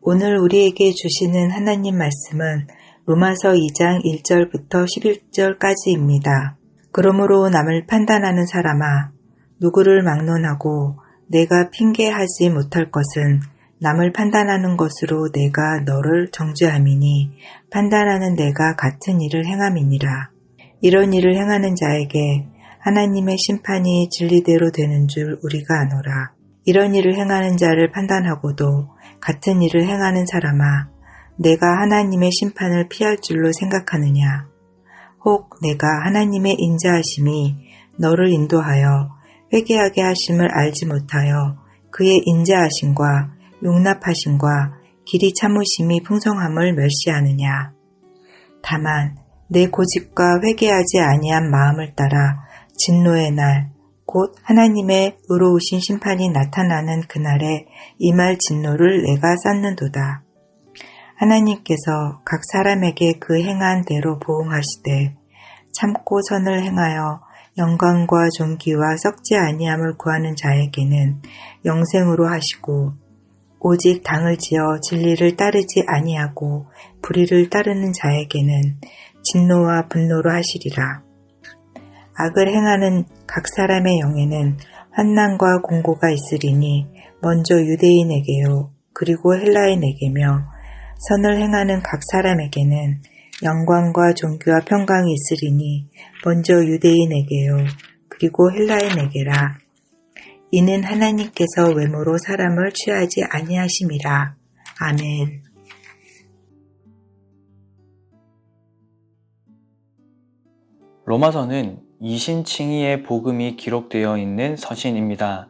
오늘 우리에게 주시는 하나님 말씀은 로마서 2장 1절부터 11절까지입니다. 그러므로 남을 판단하는 사람아, 누구를 막론하고 내가 핑계하지 못할 것은 남을 판단하는 것으로 내가 너를 정죄함이니 판단하는 내가 같은 일을 행함이니라. 이런 일을 행하는 자에게 하나님의 심판이 진리대로 되는 줄 우리가 아노라. 이런 일을 행하는 자를 판단하고도 같은 일을 행하는 사람아, 내가 하나님의 심판을 피할 줄로 생각하느냐? 혹 내가 하나님의 인자하심이 너를 인도하여 회개하게 하심을 알지 못하여 그의 인자하심과 용납하심과 길이 참으심이 풍성함을 멸시하느냐? 다만 내 고집과 회개하지 아니한 마음을 따라 진노의 날, 곧 하나님의 의로우신 심판이 나타나는 그날에 임할 진노를 내가 쌓는도다. 하나님께서 각 사람에게 그 행한 대로 보응하시되 참고 선을 행하여 영광과 존귀와 썩지 아니함을 구하는 자에게는 영생으로 하시고, 오직 당을 지어 진리를 따르지 아니하고 불의를 따르는 자에게는 진노와 분노로 하시리라. 악을 행하는 각 사람의 영에는 환난과 공고가 있으리니 먼저 유대인에게요 그리고 헬라인에게며, 선을 행하는 각 사람에게는 영광과 존귀와 평강이 있으리니 먼저 유대인에게요 그리고 헬라인에게라. 이는 하나님께서 외모로 사람을 취하지 아니하심이라. 아멘. 로마서는 이신칭의의 복음이 기록되어 있는 서신입니다.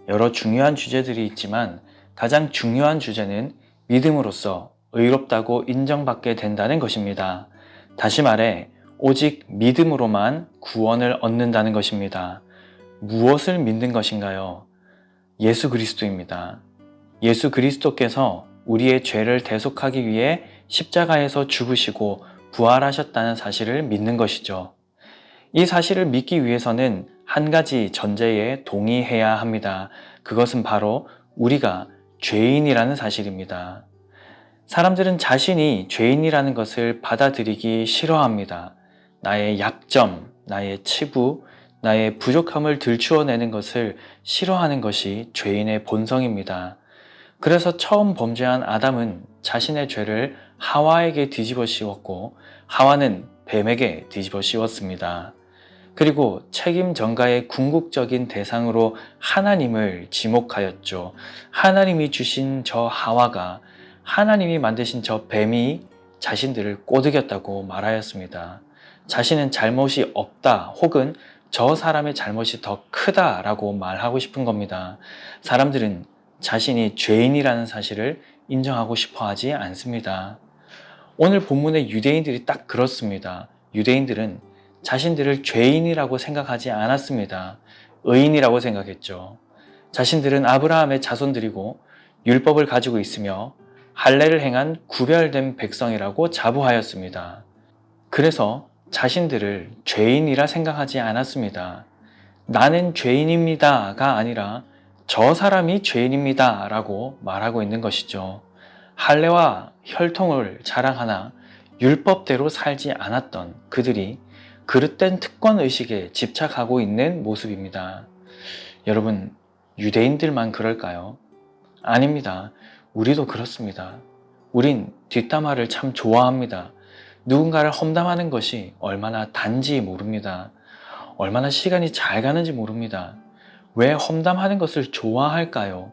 여러 중요한 주제들이 있지만 가장 중요한 주제는 믿음으로써 의롭다고 인정받게 된다는 것입니다. 다시 말해 오직 믿음으로만 구원을 얻는다는 것입니다. 무엇을 믿는 것인가요? 예수 그리스도입니다. 예수 그리스도께서 우리의 죄를 대속하기 위해 십자가에서 죽으시고 부활하셨다는 사실을 믿는 것이죠. 이 사실을 믿기 위해서는 한 가지 전제에 동의해야 합니다. 그것은 바로 우리가 죄인이라는 사실입니다. 사람들은 자신이 죄인이라는 것을 받아들이기 싫어합니다. 나의 약점, 나의 치부, 나의 부족함을 들추어내는 것을 싫어하는 것이 죄인의 본성입니다. 그래서 처음 범죄한 아담은 자신의 죄를 하와에게 뒤집어 씌웠고, 하와는 뱀에게 뒤집어 씌웠습니다. 그리고 책임 전가의 궁극적인 대상으로 하나님을 지목하였죠. 하나님이 주신 저 하와가, 하나님이 만드신 저 뱀이 자신들을 꼬드겼다고 말하였습니다. 자신은 잘못이 없다, 혹은 저 사람의 잘못이 더 크다라고 말하고 싶은 겁니다. 사람들은 자신이 죄인이라는 사실을 인정하고 싶어 하지 않습니다. 오늘 본문의 유대인들이 딱 그렇습니다. 유대인들은 자신들을 죄인이라고 생각하지 않았습니다. 의인이라고 생각했죠. 자신들은 아브라함의 자손들이고 율법을 가지고 있으며 할례를 행한 구별된 백성이라고 자부하였습니다. 그래서 자신들을 죄인이라 생각하지 않았습니다. 나는 죄인입니다가 아니라 저 사람이 죄인입니다 라고 말하고 있는 것이죠. 할례와 혈통을 자랑하나 율법대로 살지 않았던 그들이 그릇된 특권의식에 집착하고 있는 모습입니다. 여러분, 유대인들만 그럴까요? 아닙니다. 우리도 그렇습니다. 우린 뒷담화를 참 좋아합니다. 누군가를 험담하는 것이 얼마나 단지 모릅니다. 얼마나 시간이 잘 가는지 모릅니다. 왜 험담하는 것을 좋아할까요?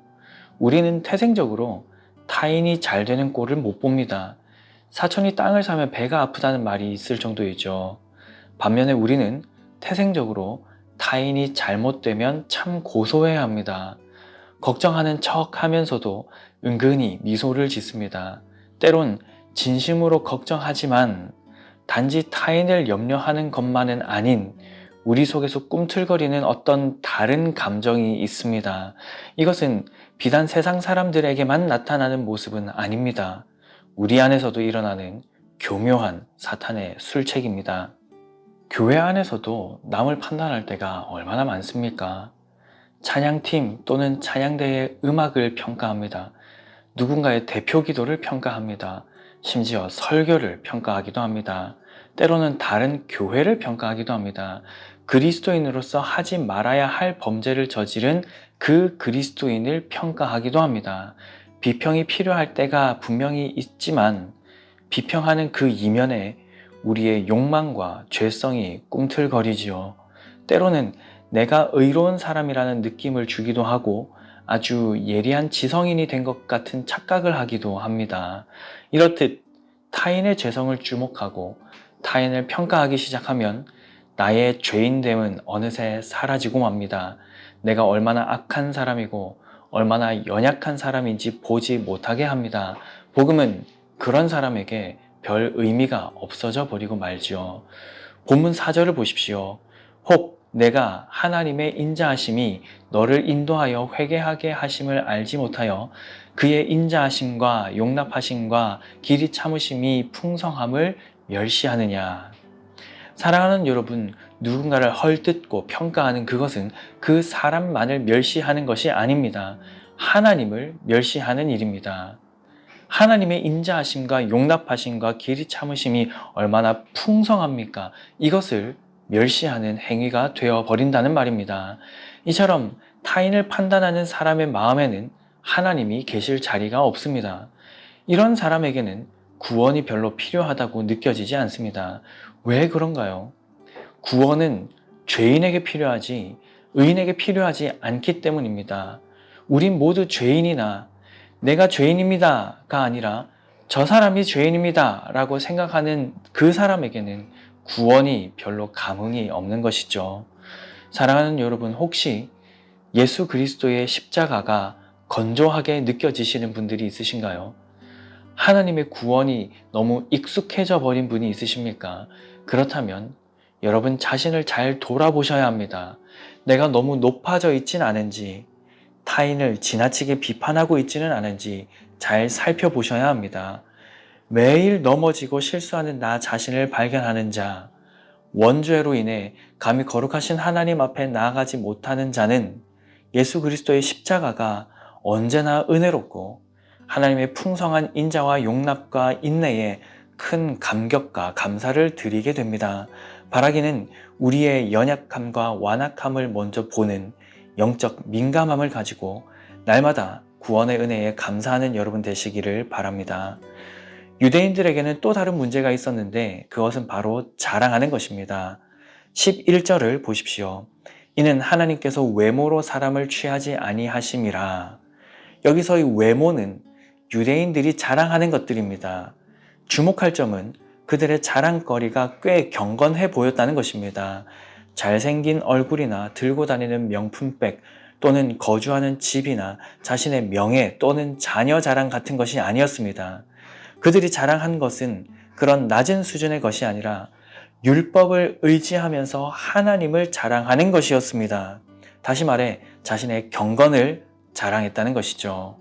우리는 태생적으로 타인이 잘 되는 꼴을 못 봅니다. 사촌이 땅을 사면 배가 아프다는 말이 있을 정도이죠. 반면에 우리는 태생적으로 타인이 잘못되면 참 고소해야 합니다. 걱정하는 척 하면서도 은근히 미소를 짓습니다. 때론 진심으로 걱정하지만 단지 타인을 염려하는 것만은 아닌 우리 속에서 꿈틀거리는 어떤 다른 감정이 있습니다. 이것은 비단 세상 사람들에게만 나타나는 모습은 아닙니다. 우리 안에서도 일어나는 교묘한 사탄의 술책입니다. 교회 안에서도 남을 판단할 때가 얼마나 많습니까? 찬양팀 또는 찬양대의 음악을 평가합니다. 누군가의 대표 기도를 평가합니다. 심지어 설교를 평가하기도 합니다. 때로는 다른 교회를 평가하기도 합니다. 그리스도인으로서 하지 말아야 할 범죄를 저지른 그 그리스도인을 평가하기도 합니다. 비평이 필요할 때가 분명히 있지만 비평하는 그 이면에 우리의 욕망과 죄성이 꿈틀거리지요. 때로는 내가 의로운 사람이라는 느낌을 주기도 하고 아주 예리한 지성인이 된 것 같은 착각을 하기도 합니다. 이렇듯 타인의 죄성을 주목하고 타인을 평가하기 시작하면 나의 죄인됨은 어느새 사라지고 맙니다. 내가 얼마나 악한 사람이고 얼마나 연약한 사람인지 보지 못하게 합니다. 복음은 그런 사람에게 별 의미가 없어져 버리고 말지요. 본문 4절을 보십시오. 혹 내가 하나님의 인자하심이 너를 인도하여 회개하게 하심을 알지 못하여 그의 인자하심과 용납하심과 길이 참으심이 풍성함을 멸시하느냐. 사랑하는 여러분, 누군가를 헐뜯고 평가하는 그것은 그 사람만을 멸시하는 것이 아닙니다. 하나님을 멸시하는 일입니다. 하나님의 인자하심과 용납하심과 길이 참으심이 얼마나 풍성합니까? 이것을 멸시하는 행위가 되어버린다는 말입니다. 이처럼 타인을 판단하는 사람의 마음에는 하나님이 계실 자리가 없습니다. 이런 사람에게는 구원이 별로 필요하다고 느껴지지 않습니다. 왜 그런가요? 구원은 죄인에게 필요하지 의인에게 필요하지 않기 때문입니다. 우린 모두 죄인이나 내가 죄인입니다가 아니라 저 사람이 죄인입니다 라고 생각하는 그 사람에게는 구원이 별로 감흥이 없는 것이죠. 사랑하는 여러분, 혹시 예수 그리스도의 십자가가 건조하게 느껴지시는 분들이 있으신가요? 하나님의 구원이 너무 익숙해져 버린 분이 있으십니까? 그렇다면 여러분 자신을 잘 돌아보셔야 합니다. 내가 너무 높아져 있진 않은지, 타인을 지나치게 비판하고 있지는 않은지 잘 살펴보셔야 합니다. 매일 넘어지고 실수하는 나 자신을 발견하는 자, 원죄로 인해 감히 거룩하신 하나님 앞에 나아가지 못하는 자는 예수 그리스도의 십자가가 언제나 은혜롭고 하나님의 풍성한 인자와 용납과 인내에 큰 감격과 감사를 드리게 됩니다. 바라기는 우리의 연약함과 완악함을 먼저 보는 영적 민감함을 가지고 날마다 구원의 은혜에 감사하는 여러분 되시기를 바랍니다. 유대인들에게는 또 다른 문제가 있었는데 그것은 바로 자랑하는 것입니다. 11절을 보십시오. 이는 하나님께서 외모로 사람을 취하지 아니하심이라. 여기서의 외모는 유대인들이 자랑하는 것들입니다. 주목할 점은 그들의 자랑거리가 꽤 경건해 보였다는 것입니다. 잘생긴 얼굴이나 들고 다니는 명품백 또는 거주하는 집이나 자신의 명예 또는 자녀 자랑 같은 것이 아니었습니다. 그들이 자랑한 것은 그런 낮은 수준의 것이 아니라 율법을 의지하면서 하나님을 자랑하는 것이었습니다. 다시 말해 자신의 경건을 자랑했다는 것이죠.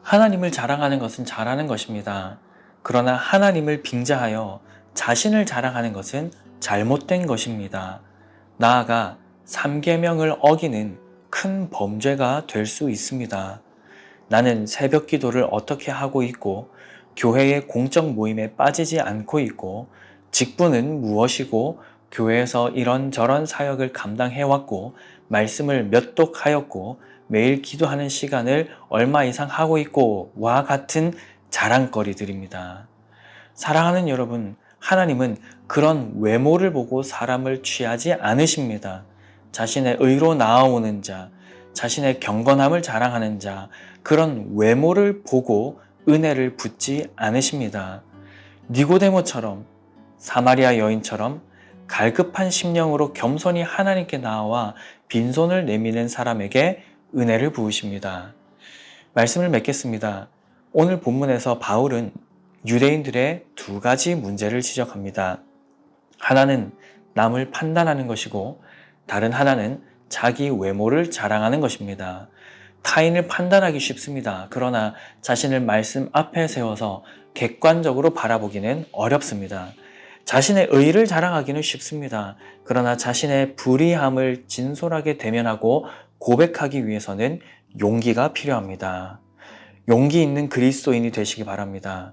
하나님을 자랑하는 것은 잘하는 것입니다. 그러나 하나님을 빙자하여 자신을 자랑하는 것은 잘못된 것입니다. 나아가 3계명을 어기는 큰 범죄가 될 수 있습니다. 나는 새벽 기도를 어떻게 하고 있고 교회의 공적 모임에 빠지지 않고 있고 직분은 무엇이고 교회에서 이런저런 사역을 감당해왔고 말씀을 몇 독하였고 매일 기도하는 시간을 얼마 이상 하고 있고 와 같은 자랑거리들입니다. 사랑하는 여러분, 하나님은 그런 외모를 보고 사람을 취하지 않으십니다. 자신의 의로 나아오는 자, 자신의 경건함을 자랑하는 자, 그런 외모를 보고 은혜를 붓지 않으십니다. 니고데모처럼 사마리아 여인처럼 갈급한 심령으로 겸손히 하나님께 나아와 빈손을 내미는 사람에게 은혜를 부으십니다. 말씀을 맺겠습니다. 오늘 본문에서 바울은 유대인들의 두 가지 문제를 지적합니다. 하나는 남을 판단하는 것이고 다른 하나는 자기 외모를 자랑하는 것입니다. 타인을 판단하기 쉽습니다. 그러나 자신을 말씀 앞에 세워서 객관적으로 바라보기는 어렵습니다. 자신의 의를 자랑하기는 쉽습니다. 그러나 자신의 불의함을 진솔하게 대면하고 고백하기 위해서는 용기가 필요합니다. 용기 있는 그리스도인이 되시기 바랍니다.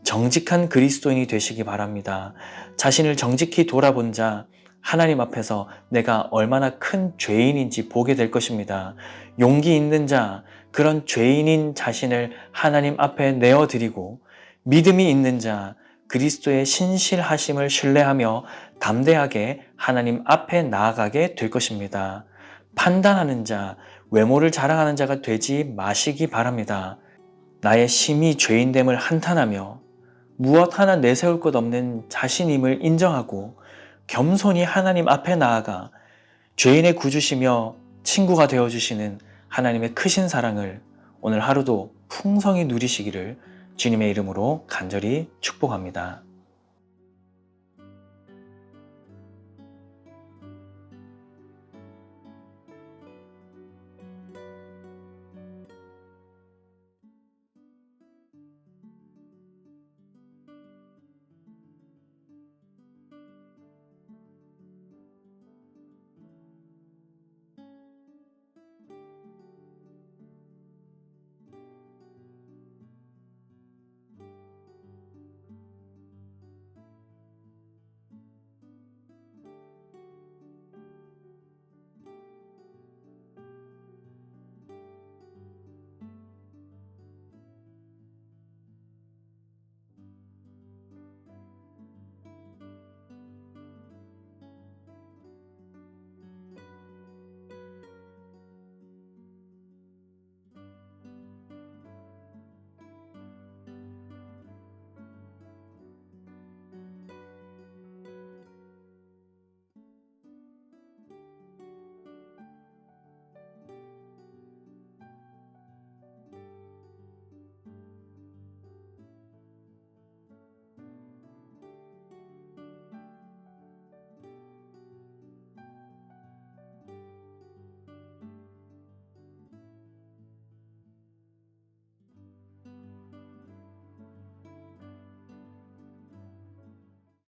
정직한 그리스도인이 되시기 바랍니다. 자신을 정직히 돌아본 자, 하나님 앞에서 내가 얼마나 큰 죄인인지 보게 될 것입니다. 용기 있는 자, 그런 죄인인 자신을 하나님 앞에 내어드리고 믿음이 있는 자, 그리스도의 신실하심을 신뢰하며 담대하게 하나님 앞에 나아가게 될 것입니다. 판단하는 자, 외모를 자랑하는 자가 되지 마시기 바랍니다. 나의 심히 죄인됨을 한탄하며 무엇 하나 내세울 것 없는 자신임을 인정하고 겸손히 하나님 앞에 나아가 죄인의 구주시며 친구가 되어주시는 하나님의 크신 사랑을 오늘 하루도 풍성히 누리시기를 주님의 이름으로 간절히 축복합니다.